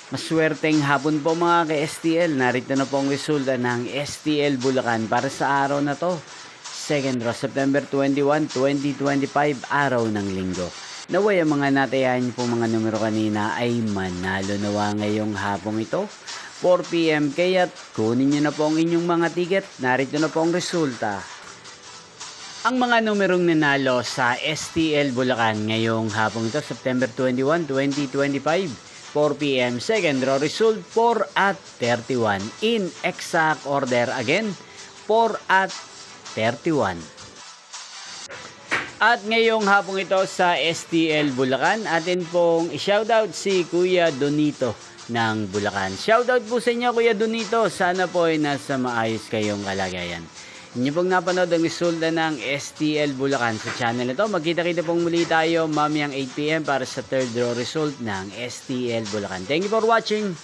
Maswerteng hapon po mga ka-STL. Narito na po ang resulta ng STL Bulacan para sa araw na to. Second row, September 21, 2025, araw ng linggo. Naway ang mga natayan po mga numero kanina ay manalo nawa ngayong hapong ito. 4 PM kaya't kunin nyo na po ang inyong mga ticket. Narito na po ang resulta. Ang mga numerong nanalo sa STL Bulacan ngayong hapong ito, September 21, 2025. 4 PM, second row result 4 at 31. In exact order again, 4 at 31. At ngayong hapong ito sa STL Bulacan, atin pong i-shoutout si Kuya Donito ng Bulacan. Shoutout po sa inyo Kuya Donito, sana po ay nasa maayos kayong kalagayan. Inyo pong napanood ang resulta ng STL Bulacan sa channel na ito. Magkita-kita pong muli tayo mamayang 8 PM para sa third row result ng STL Bulacan. Thank you for watching.